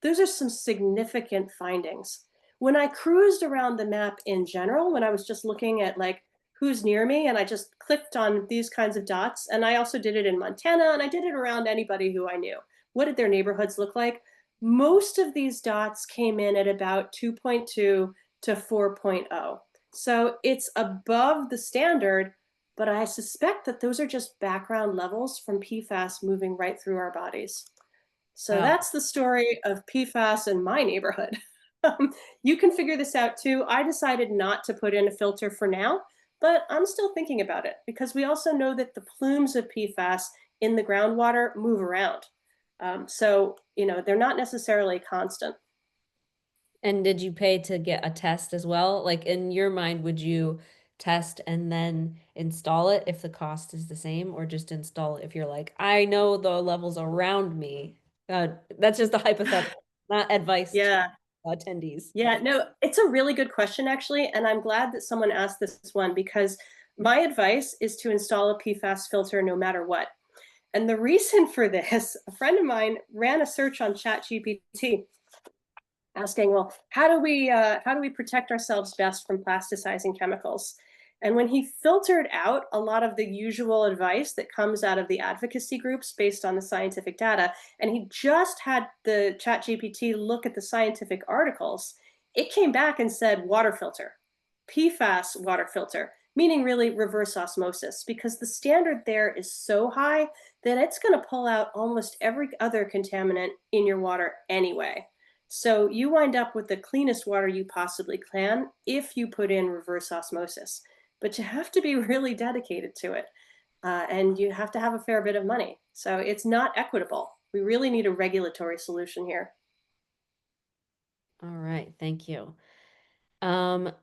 Those are some significant findings. When I cruised around the map in general, when I was just looking at like who's near me, and I just clicked on these kinds of dots, and I also did it in Montana, and I did it around anybody who I knew. What did their neighborhoods look like? Most of these dots came in at about 2.2 to 4.0. So it's above the standard, but I suspect that those are just background levels from PFAS moving right through our bodies. So Wow. that's the story of PFAS in my neighborhood. You can figure this out too. I decided not to put in a filter for now, but I'm still thinking about it because we also know that the plumes of PFAS in the groundwater move around. So, they're not necessarily constant. And did you pay to get a test as well? Like in your mind, would you test and then install it if the cost is the same, or just install it if you're like, I know the levels around me? That's just a hypothetical, not advice to Yeah. attendees. Yeah, no, it's a really good question, actually. And I'm glad that someone asked this one because my advice is to install a PFAS filter no matter what. And the reason for this, a friend of mine ran a search on ChatGPT asking, well, how do we protect ourselves best from plasticizing chemicals? And when he filtered out a lot of the usual advice that comes out of the advocacy groups based on the scientific data, and he just had the ChatGPT look at the scientific articles, it came back and said water filter, PFAS water filter, meaning really reverse osmosis, because the standard there is so high that it's going to pull out almost every other contaminant in your water anyway. So you wind up with the cleanest water you possibly can if you put in reverse osmosis. But you have to be really dedicated to it. And you have to have a fair bit of money. So it's not equitable. We really need a regulatory solution here. All right, thank you. Um,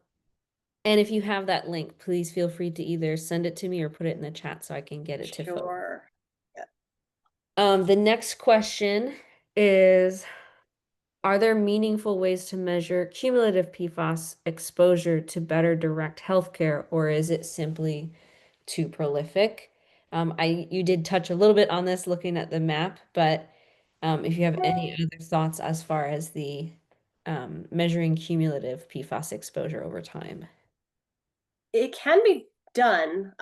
and if you have that link, please feel free to either send it to me or put it in the chat so I can get it to folks. Sure. Yeah. The next question is, are there meaningful ways to measure cumulative PFAS exposure to better direct healthcare, or is it simply too prolific? You did touch a little bit on this looking at the map, but if you have any other thoughts as far as the measuring cumulative PFAS exposure over time. It can be done.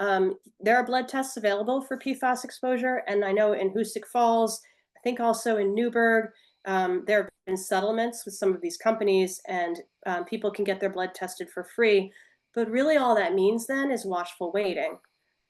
There are blood tests available for PFAS exposure, and I know in Hoosick Falls, I think also in Newburgh, there have been settlements with some of these companies, and people can get their blood tested for free. But really, all that means then is watchful waiting.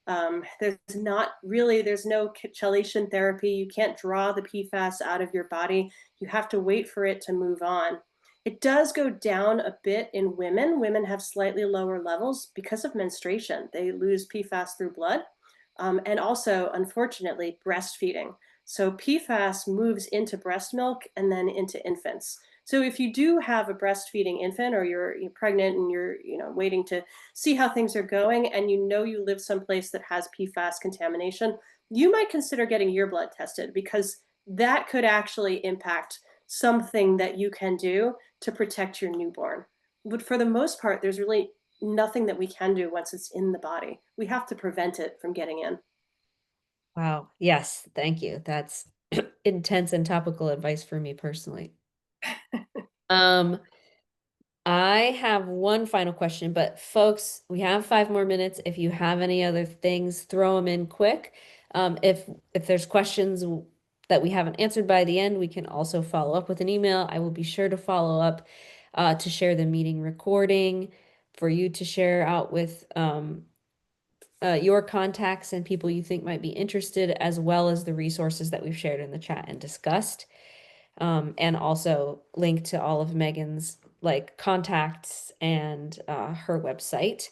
There's no chelation therapy. You can't draw the PFAS out of your body. You have to wait for it to move on. It does go down a bit in women. Women have slightly lower levels because of menstruation. They lose PFAS through blood. And also, unfortunately, breastfeeding. So PFAS moves into breast milk and then into infants. So if you do have a breastfeeding infant or you're pregnant and you're waiting to see how things are going and you live someplace that has PFAS contamination, you might consider getting your blood tested because that could actually impact something that you can do to protect your newborn. But for the most part, there's really nothing that we can do once it's in the body. We have to prevent it from getting in. Wow. Yes, thank you. That's intense and topical advice for me personally. Um, I have one final question, but folks, we have 5 more minutes. If you have any other things, throw them in quick. If there's questions that we haven't answered by the end, we can also follow up with an email. I will be sure to follow up to share the meeting recording for you to share out with your contacts and people you think might be interested, as well as the resources that we've shared in the chat and discussed. And also link to all of Megan's like contacts and her website.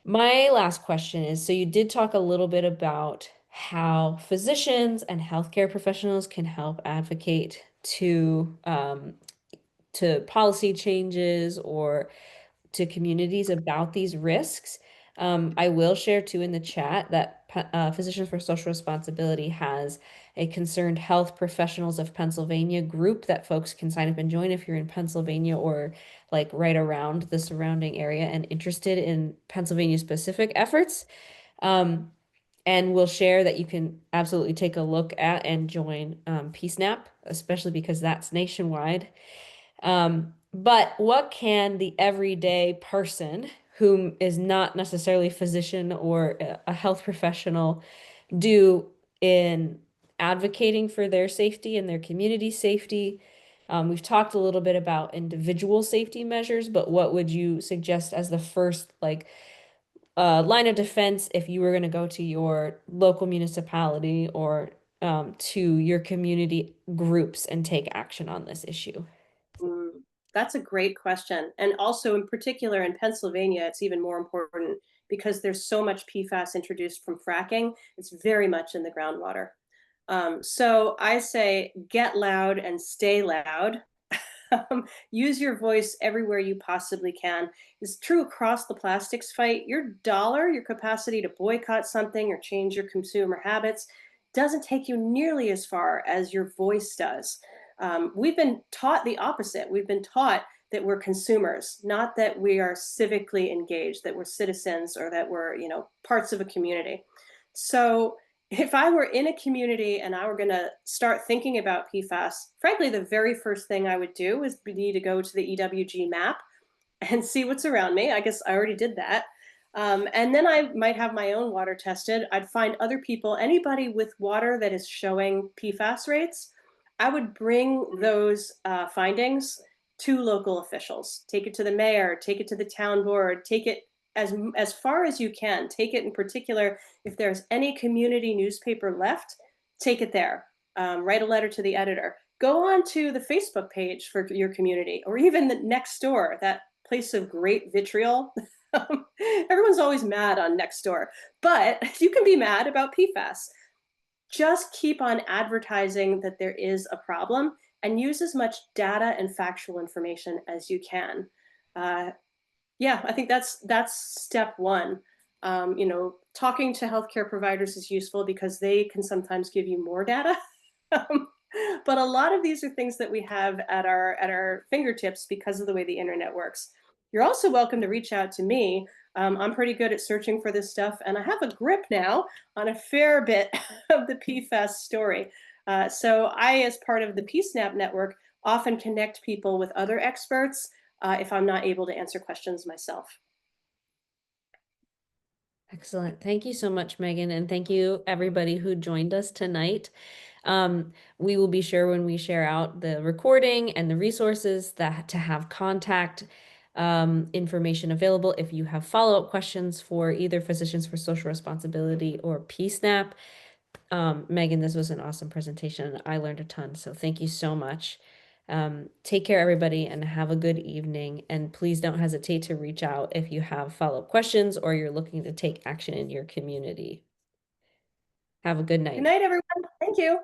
My last question is, so you did talk a little bit about how physicians and healthcare professionals can help advocate to policy changes or to communities about these risks. I will share too in the chat that Physicians for Social Responsibility has a Concerned Health Professionals of Pennsylvania group that folks can sign up and join if you're in Pennsylvania or like right around the surrounding area and interested in Pennsylvania specific efforts. Um, and we'll share that you can absolutely take a look at and join PSNAP, especially because that's nationwide. But what can the everyday person who is not necessarily a physician or a health professional do in advocating for their safety and their community safety? We've talked a little bit about individual safety measures, but what would you suggest as the first line of defense if you were going to go to your local municipality or to your community groups and take action on this issue? Mm, that's a great question. And also, in particular, in Pennsylvania, it's even more important because there's so much PFAS introduced from fracking. It's very much in the groundwater. So I say get loud and stay loud. Use your voice everywhere you possibly can. It's true across the plastics fight. Your dollar, your capacity to boycott something or change your consumer habits, doesn't take you nearly as far as your voice does. We've been taught the opposite. We've been taught that we're consumers, not that we are civically engaged, that we're citizens, or that we're, parts of a community. So if I were in a community and I were going to start thinking about PFAS, frankly, the very first thing I would do is be to go to the EWG map and see what's around me. I guess I already did that. And then I might have my own water tested. I'd find other people, anybody with water that is showing PFAS rates. I would bring those findings to local officials. Take it to the mayor, take it to the town board, take it as far as you can. Take it in particular, if there's any community newspaper left, take it there. Write a letter to the editor. Go on to the Facebook page for your community, or even the next door, that place of great vitriol. Everyone's always mad on Nextdoor, but you can be mad about PFAS. Just keep on advertising that there is a problem and use as much data and factual information as you can. Yeah, I think that's step one. Talking to healthcare providers is useful because they can sometimes give you more data. Um, but a lot of these are things that we have at our fingertips because of the way the internet works. You're also welcome to reach out to me. I'm pretty good at searching for this stuff, and I have a grip now on a fair bit of the PFAS story. So I, as part of the PSNAP network, often connect people with other experts if I'm not able to answer questions myself. Excellent. Thank you so much, Megan. And thank you everybody who joined us tonight. We will be sure when we share out the recording and the resources that to have contact information available if you have follow-up questions for either Physicians for Social Responsibility or PSNAP. Megan, this was an awesome presentation. I learned a ton, so thank you so much. Take care, everybody, and have a good evening. And please don't hesitate to reach out if you have follow-up questions or you're looking to take action in your community. Have a good Good night. night, everyone. Thank you.